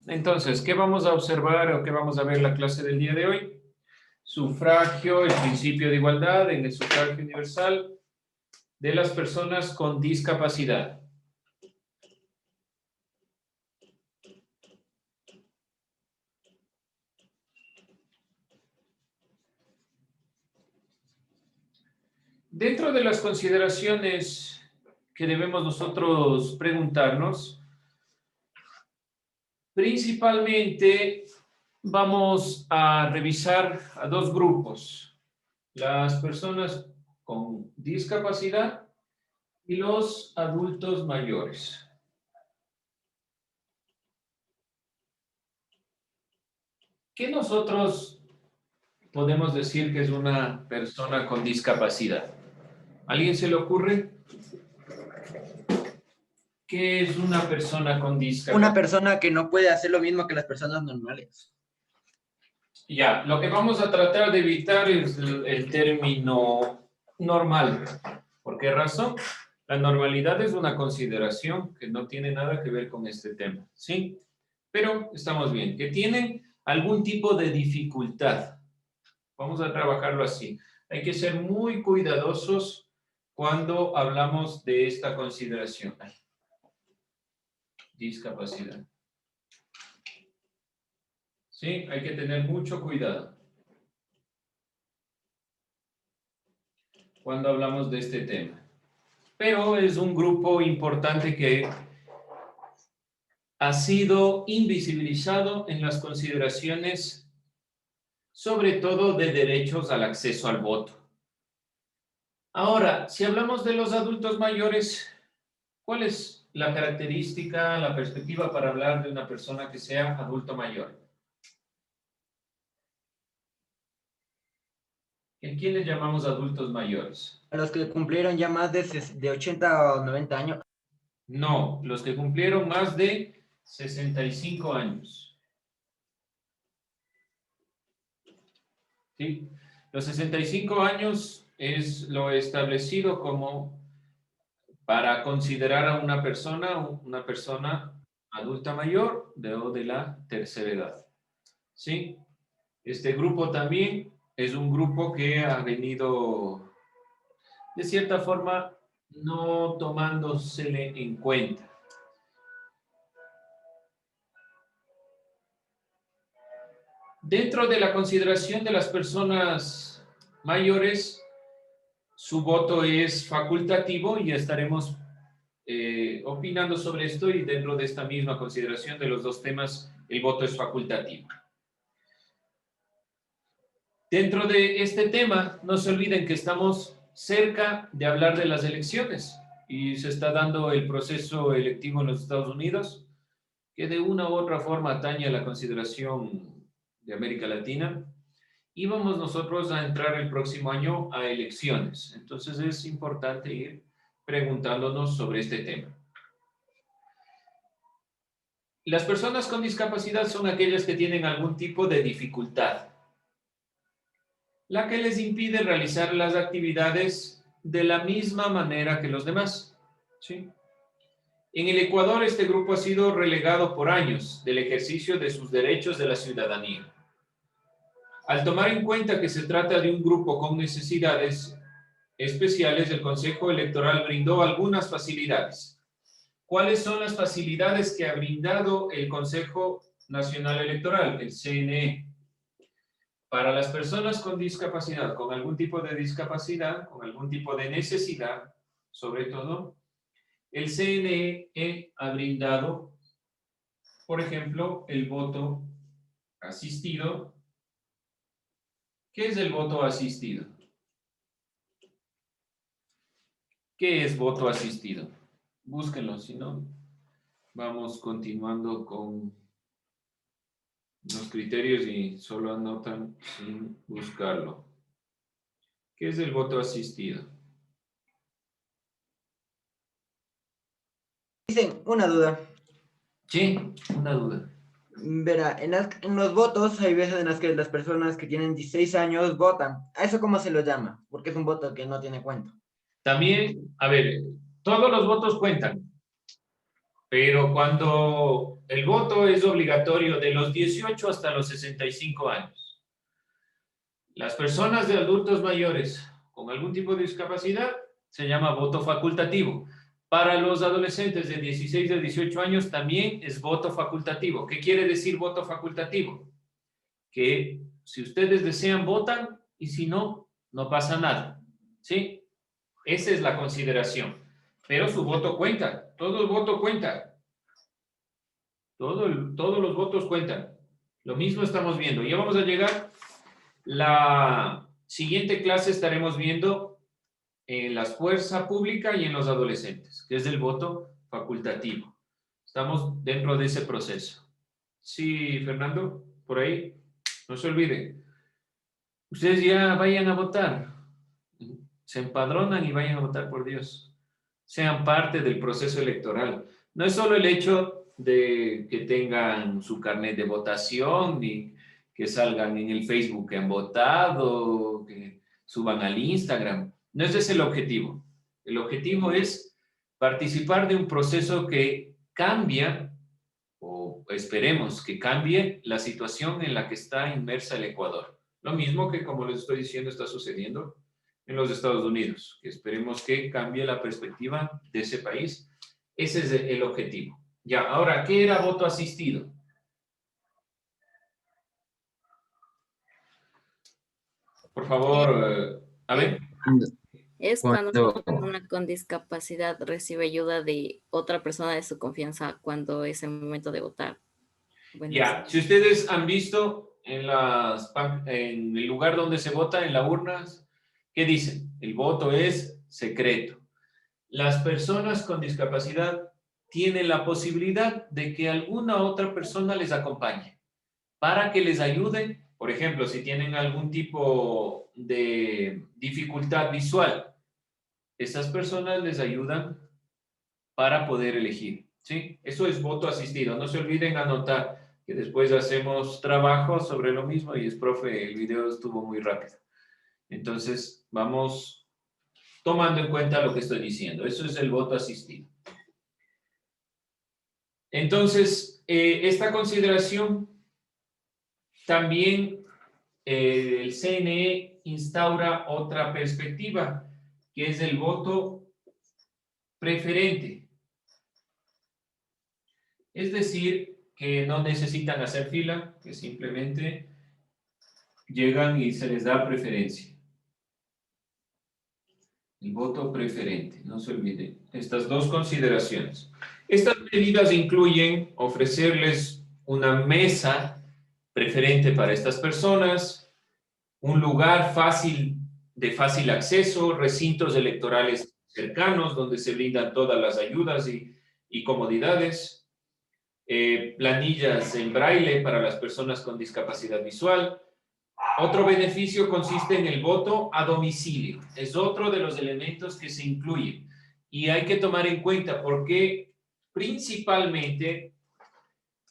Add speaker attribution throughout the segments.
Speaker 1: Entonces, ¿qué vamos a observar o qué vamos a ver en la clase del día de hoy? Sufragio, el principio de igualdad en el sufragio universal de las personas con discapacidad. Dentro de las consideraciones que debemos nosotros preguntarnos, principalmente vamos a revisar a dos grupos, las personas con discapacidad y los adultos mayores. ¿Qué nosotros podemos decir que es una persona con discapacidad? ¿A alguien se le ocurre? ¿Qué es una persona con discapacidad?
Speaker 2: Una persona que no puede hacer lo mismo que las personas normales.
Speaker 1: Ya, lo que vamos a tratar de evitar es el término normal. ¿Por qué razón? La normalidad es una consideración que no tiene nada que ver con este tema, ¿sí? Pero estamos bien, que tienen algún tipo de dificultad. Vamos a trabajarlo así. Hay que ser muy cuidadosos cuando hablamos de esta consideración. Ay, discapacidad. Sí, hay que tener mucho cuidado cuando hablamos de este tema. Pero es un grupo importante que ha sido invisibilizado en las consideraciones, sobre todo de derechos al acceso al voto. Ahora, si hablamos de los adultos mayores, ¿cuál es la característica, la perspectiva para hablar de una persona que sea adulto mayor? ¿En quién les llamamos adultos mayores?
Speaker 2: A los que cumplieron ya más de 80 o 90 años.
Speaker 1: No, los que cumplieron más de 65 años. ¿Sí? Los 65 años es lo establecido como para considerar a una persona adulta mayor o de la tercera edad. ¿Sí? Este grupo también es un grupo que ha venido, de cierta forma, no tomándosele en cuenta. Dentro de la consideración de las personas mayores, su voto es facultativo y estaremos opinando sobre esto, y dentro de esta misma consideración de los dos temas, el voto es facultativo. Dentro de este tema, no se olviden que estamos cerca de hablar de las elecciones y se está dando el proceso electivo en los Estados Unidos, que de una u otra forma atañe a la consideración de América Latina, y vamos nosotros a entrar el próximo año a elecciones. Entonces es importante ir preguntándonos sobre este tema. Las personas con discapacidad son aquellas que tienen algún tipo de dificultad, la que les impide realizar las actividades de la misma manera que los demás. ¿Sí? En el Ecuador, este grupo ha sido relegado por años del ejercicio de sus derechos de la ciudadanía. Al tomar en cuenta que se trata de un grupo con necesidades especiales, el Consejo Electoral brindó algunas facilidades. ¿Cuáles son las facilidades que ha brindado el Consejo Nacional Electoral, el CNE? Para las personas con discapacidad, con algún tipo de discapacidad, con algún tipo de necesidad, sobre todo, el CNE ha brindado, por ejemplo, el voto asistido. ¿Qué es el voto asistido? ¿Qué es voto asistido? Búsquenlo, si no, vamos continuando con los criterios y solo anotan sin buscarlo. ¿Qué es el voto asistido?
Speaker 2: Dicen, una duda.
Speaker 1: Sí, una duda.
Speaker 2: Verá, en los votos hay veces en las que las personas que tienen 16 años votan. ¿A eso cómo se lo llama? Porque es un voto que no tiene cuento.
Speaker 1: También, a ver, todos los votos cuentan, Pero cuando el voto es obligatorio de los 18 hasta los 65 años, las personas de adultos mayores con algún tipo de discapacidad se llama voto facultativo. Para los adolescentes de 16 a 18 años también es voto facultativo. ¿Qué quiere decir voto facultativo? Que si ustedes desean, votan y si no, no pasa nada. ¿Sí? Esa es la consideración. Pero su voto cuenta. Todo el voto cuenta. Todos los votos cuentan. Lo mismo estamos viendo. Ya vamos a llegar. La siguiente clase estaremos viendo en la fuerza pública y en los adolescentes, que es el voto facultativo. Estamos dentro de ese proceso. Sí, Fernando, por ahí, no se olviden. Ustedes ya vayan a votar. Se empadronan y vayan a votar por Dios. Sean parte del proceso electoral. No es solo el hecho de que tengan su carnet de votación, ni que salgan en el Facebook que han votado, que suban al Instagram. No ese es el objetivo. El objetivo es participar de un proceso que cambia, o esperemos que cambie, la situación en la que está inmersa el Ecuador. Lo mismo que, como les estoy diciendo, está sucediendo en los Estados Unidos, que esperemos que cambie la perspectiva de ese país. Ese es el objetivo. Ya, ahora, ¿qué era voto asistido? Por favor, a ver.
Speaker 3: Es cuando una
Speaker 2: Cuando,
Speaker 3: persona con discapacidad recibe ayuda de otra persona de su confianza cuando es el momento de votar. Bueno,
Speaker 1: Ya, si ustedes han visto en el lugar donde se vota, en las urnas, ¿qué dicen? El voto es secreto. Las personas con discapacidad tienen la posibilidad de que alguna otra persona les acompañe para que les ayuden. Por ejemplo, si tienen algún tipo de dificultad visual, esas personas les ayudan para poder elegir, ¿sí? Eso es voto asistido. No se olviden anotar que después hacemos trabajo sobre lo mismo y es, profe, el video estuvo muy rápido. Entonces, vamos tomando en cuenta lo que estoy diciendo. Eso es el voto asistido. Entonces, esta consideración también el CNE instaura otra perspectiva, que es el voto preferente. Es decir, que no necesitan hacer fila, que simplemente llegan y se les da preferencia. El voto preferente, no se olviden. Estas dos consideraciones. Estas medidas incluyen ofrecerles una mesa preferente para estas personas, un lugar de fácil acceso, recintos electorales cercanos donde se brindan todas las ayudas y comodidades, planillas en braille para las personas con discapacidad visual. Otro beneficio consiste en el voto a domicilio. Es otro de los elementos que se incluyen. Y hay que tomar en cuenta porque principalmente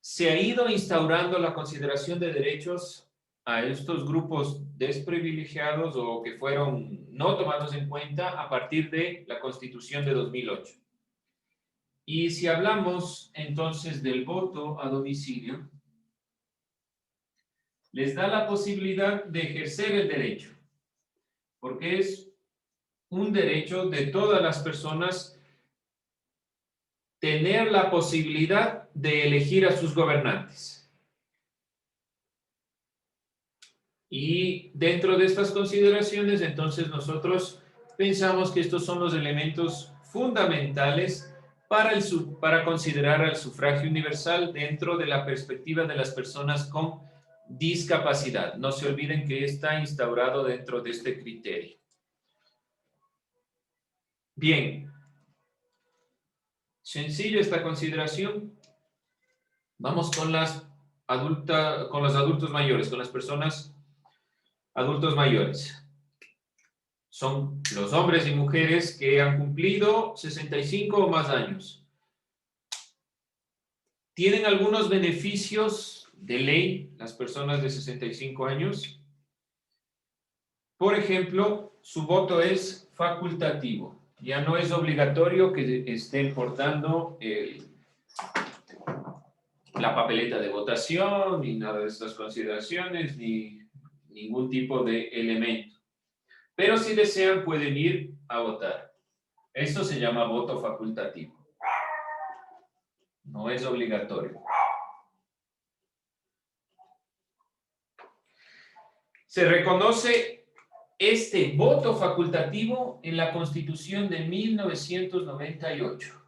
Speaker 1: se ha ido instaurando la consideración de derechos a estos grupos desprivilegiados o que fueron no tomados en cuenta a partir de la Constitución de 2008. Y si hablamos entonces del voto a domicilio, les da la posibilidad de ejercer el derecho, porque es un derecho de todas las personas tener la posibilidad de elegir a sus gobernantes. Y dentro de estas consideraciones, entonces nosotros pensamos que estos son los elementos fundamentales para considerar el sufragio universal dentro de la perspectiva de las personas con discapacidad. No se olviden que está instaurado dentro de este criterio. Bien. Sencilla esta consideración. Vamos con con los adultos mayores, con las personas adultos mayores. Son los hombres y mujeres que han cumplido 65 o más años. Tienen algunos beneficios de ley las personas de 65 años. Por ejemplo, su voto es facultativo. Ya no es obligatorio que estén portando la papeleta de votación, ni nada de estas consideraciones, ni ningún tipo de elemento. Pero si desean, pueden ir a votar. Esto se llama voto facultativo. No es obligatorio. Se reconoce este voto facultativo en la Constitución de 1998.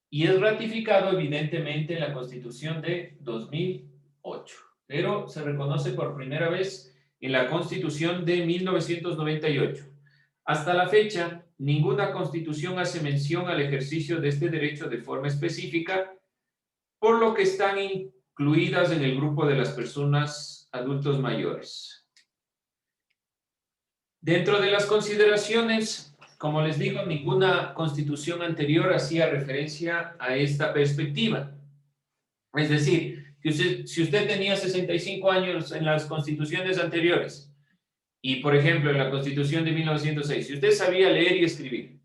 Speaker 1: Y es ratificado evidentemente en la Constitución de 2008, pero se reconoce por primera vez en la Constitución de 1998. Hasta la fecha, ninguna constitución hace mención al ejercicio de este derecho de forma específica, por lo que están incluidas en el grupo de las personas adultos mayores. Dentro de las consideraciones, como les digo, ninguna constitución anterior hacía referencia a esta perspectiva. Es decir, que si usted tenía 65 años en las constituciones anteriores y, por ejemplo, en la Constitución de 1906, si usted sabía leer y escribir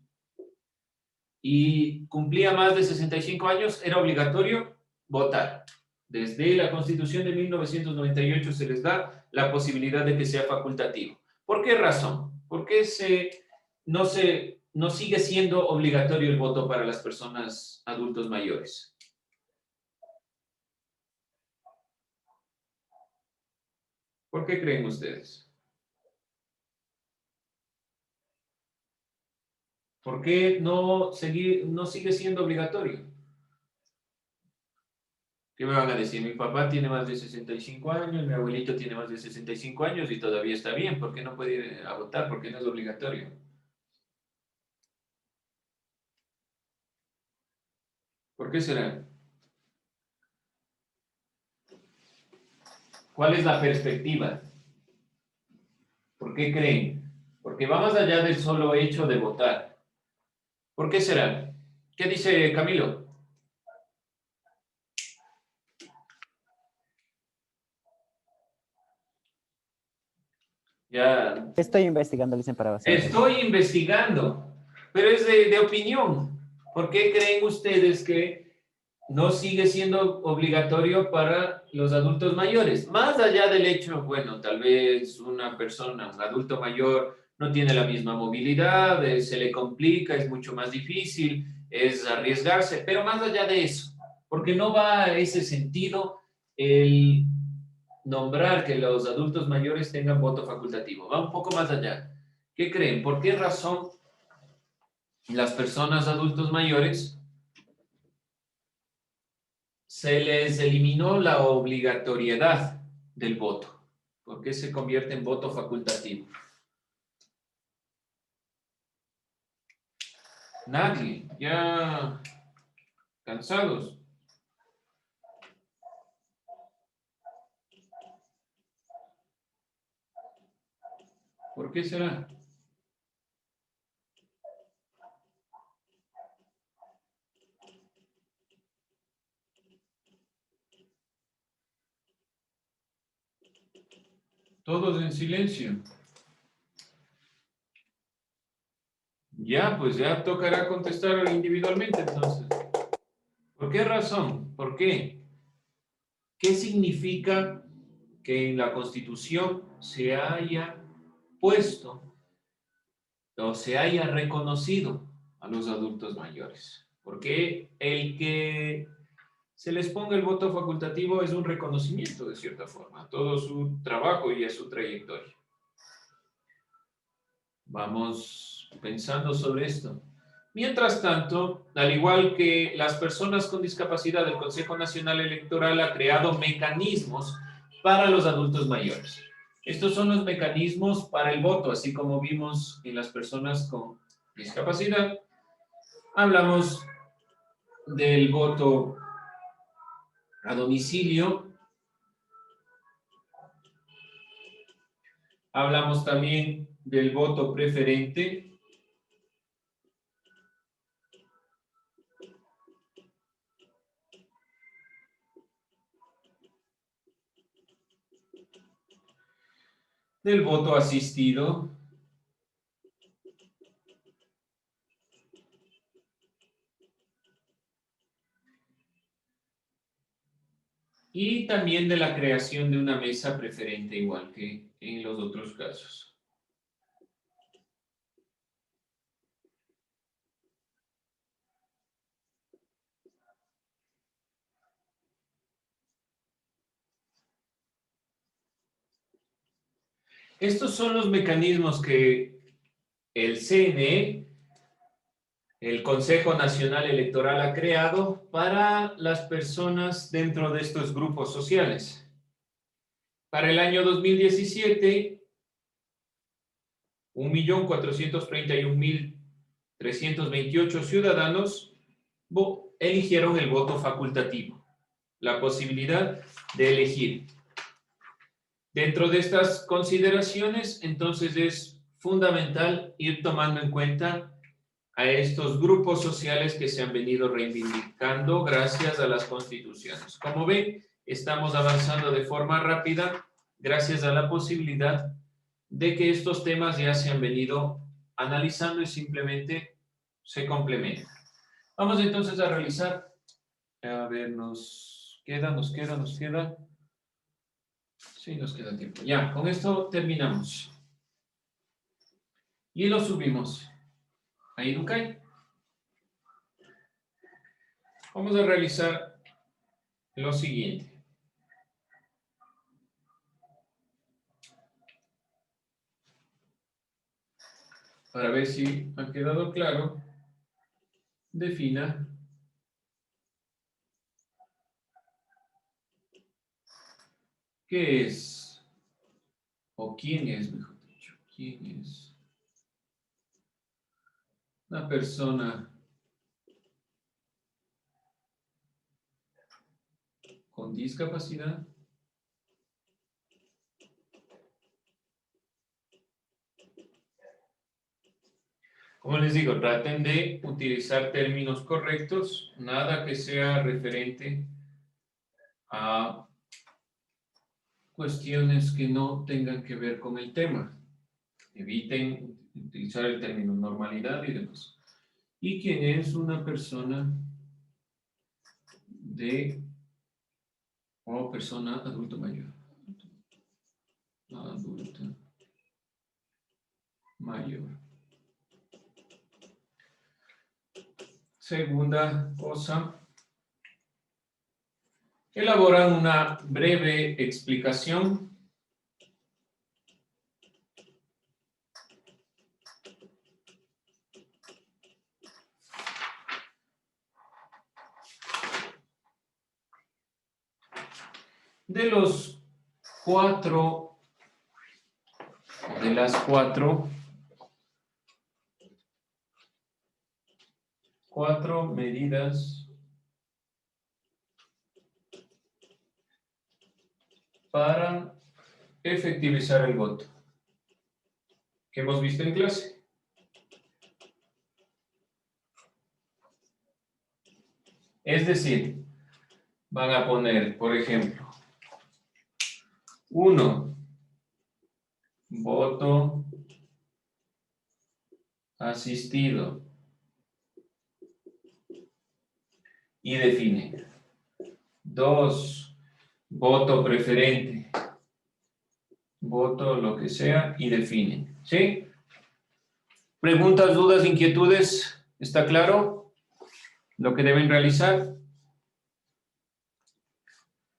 Speaker 1: y cumplía más de 65 años, era obligatorio votar. Desde la Constitución de 1998 se les da la posibilidad de que sea facultativo. ¿Por qué razón? ¿Por qué no sigue siendo obligatorio el voto para las personas adultos mayores? ¿Por qué creen ustedes? ¿Por qué no sigue siendo obligatorio? ¿Qué me van a decir? Mi papá tiene más de 65 años, mi abuelito tiene más de 65 años y todavía está bien. ¿Por qué no puede ir a votar? ¿Por qué no es obligatorio? ¿Por qué será? ¿Cuál es la perspectiva? ¿Por qué creen? Porque va más allá del solo hecho de votar. ¿Por qué será? ¿Qué dice Camilo? Ya.
Speaker 4: Estoy investigando, dicen, para basar.
Speaker 1: Estoy investigando, pero es de opinión. ¿Por qué creen ustedes que no sigue siendo obligatorio para los adultos mayores? Más allá del hecho, bueno, tal vez una persona, un adulto mayor, no tiene la misma movilidad, se le complica, es mucho más difícil, es arriesgarse, pero más allá de eso, porque no va a ese sentido el nombrar que los adultos mayores tengan voto facultativo. Va un poco más allá. ¿Qué creen? ¿Por qué razón las personas adultos mayores se les eliminó la obligatoriedad del voto? ¿Por qué se convierte en voto facultativo? Nadie. Ya cansados. ¿Por qué será? Todos en silencio. Ya, pues ya tocará contestar individualmente entonces. ¿Por qué razón? ¿Por qué? ¿Qué significa que en la Constitución se haya puesto o se haya reconocido a los adultos mayores? Porque el que se les ponga el voto facultativo es un reconocimiento, de cierta forma, a todo su trabajo y a su trayectoria. Vamos pensando sobre esto. Mientras tanto, al igual que las personas con discapacidad, el Consejo Nacional Electoral ha creado mecanismos para los adultos mayores. Estos son los mecanismos para el voto, así como vimos en las personas con discapacidad. Hablamos del voto a domicilio. Hablamos también del voto preferente. Del voto asistido. y también de la creación de una mesa preferente igual que en los otros casos. Estos son los mecanismos que el CNE, el Consejo Nacional Electoral, ha creado para las personas dentro de estos grupos sociales. Para el año 2017, 1.431.328 ciudadanos eligieron el voto facultativo, la posibilidad de elegir. Dentro de estas consideraciones, entonces es fundamental ir tomando en cuenta a estos grupos sociales que se han venido reivindicando gracias a las constituciones. Como ven, estamos avanzando de forma rápida gracias a la posibilidad de que estos temas ya se han venido analizando y simplemente se complementan. Vamos entonces a realizar, a ver, nos queda. Sí, nos queda tiempo. Ya, con esto terminamos. Y lo subimos a Educay. Vamos a realizar lo siguiente. Para ver si ha quedado claro, defina qué es, o quién es, mejor dicho, quién es una persona con discapacidad. Como les digo, traten de utilizar términos correctos, nada que sea referente a cuestiones que no tengan que ver con el tema. Eviten utilizar el término normalidad y demás. ¿Y quién es una persona o persona adulto mayor? Adulta mayor. Segunda cosa, elaboran una breve explicación de las cuatro medidas para efectivizar el voto que hemos visto en clase. Es decir, van a poner, por ejemplo, 1, voto asistido. Y define. 2, voto preferente. Voto lo que sea y define. ¿Sí? ¿Preguntas, dudas, inquietudes? ¿Está claro lo que deben realizar?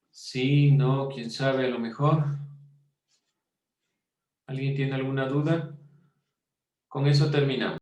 Speaker 1: Sí, no, quién sabe, a lo mejor. ¿Alguien tiene alguna duda? Con eso terminamos.